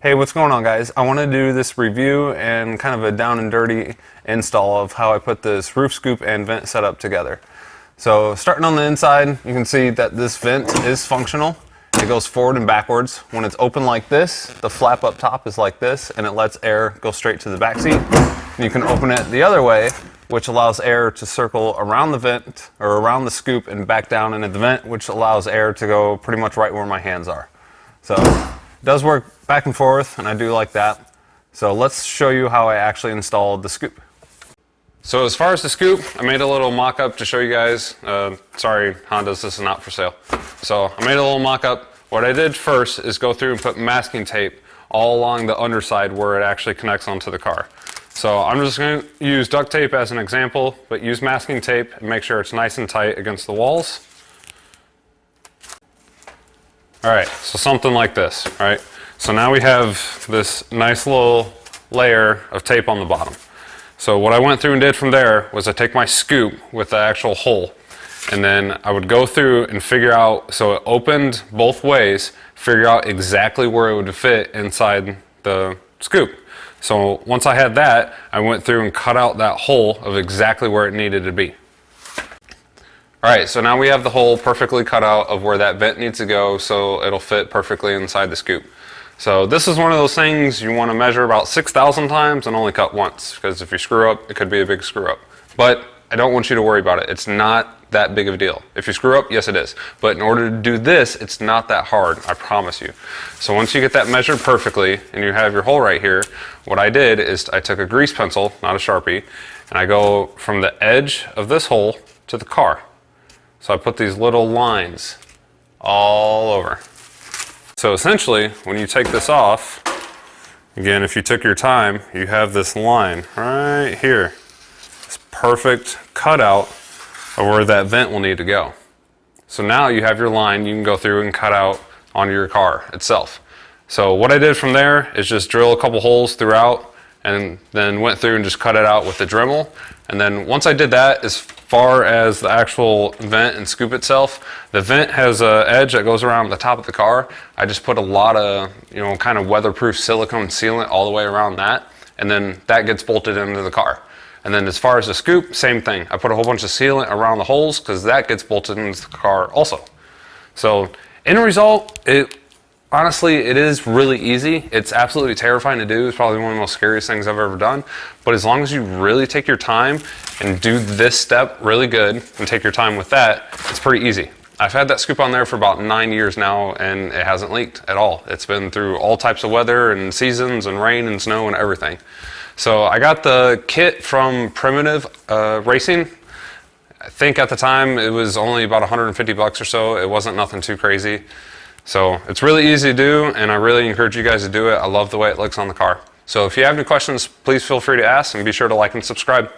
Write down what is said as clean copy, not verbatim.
Hey, what's going on, guys? I want to do this review and kind of a down and dirty install of how I put this roof scoop and vent setup together. So starting on the inside, you can see that this vent is functional. It goes forward and backwards. When it's open like this, the flap up top is like this, and it lets air go straight to the back seat. And you can open it the other way, which allows air to circle around the vent or around the scoop and back down into the vent, which allows air to go pretty much right where my hands are. So it does work back and forth, and I do like that. So let's show you how I actually installed the scoop. So as far as the scoop, I made a little mock-up to show you guys. Sorry, Hondas, this is not for sale. So I made a little mock-up. What I did first is go through and put masking tape all along the underside where it actually connects onto the car. So I'm just going to use duct tape as an example, but use masking tape and make sure it's nice and tight against the walls. All right, so something like this, right? So now we have this nice little layer of tape on the bottom. So what I went through and did from there was I take my scoop with the actual hole, and then I would go through and figure out, so it opened both ways, figure out exactly where it would fit inside the scoop. So once I had that, I went through and cut out that hole of exactly where it needed to be. All right, so now we have the hole perfectly cut out of where that vent needs to go, so it'll fit perfectly inside the scoop. So this is one of those things you want to measure about 6,000 times and only cut once, because if you screw up, it could be a big screw up. But I don't want you to worry about it. It's not that big of a deal. If you screw up, yes it is. But in order to do this, it's not that hard, I promise you. So once you get that measured perfectly and you have your hole right here, what I did is I took a grease pencil, not a Sharpie, and I go from the edge of this hole to the car. So I put these little lines all over. So essentially, when you take this off, again, if you took your time, you have this line right here. This perfect cutout of where that vent will need to go. So now you have your line you can go through and cut out onto your car itself. So what I did from there is just drill a couple holes throughout and then went through and just cut it out with the Dremel. And then once I did that, as far as the actual vent and scoop itself, the vent has an edge that goes around the top of the car. I just put a lot of, kind of weatherproof silicone sealant all the way around that, and then that gets bolted into the car. And then as far as the scoop, same thing. I put a whole bunch of sealant around the holes because that gets bolted into the car also. So end result, honestly, it is really easy. It's absolutely terrifying to do. It's probably one of the most scariest things I've ever done. But as long as you really take your time and do this step really good and take your time with that, it's pretty easy. I've had that scoop on there for about 9 years now, and it hasn't leaked at all. It's been through all types of weather and seasons and rain and snow and everything. So I got the kit from Primitive Racing. I think at the time it was only about 150 bucks or so. It wasn't nothing too crazy. So it's really easy to do, and I really encourage you guys to do it. I love the way it looks on the car. So if you have any questions, please feel free to ask, and be sure to like and subscribe.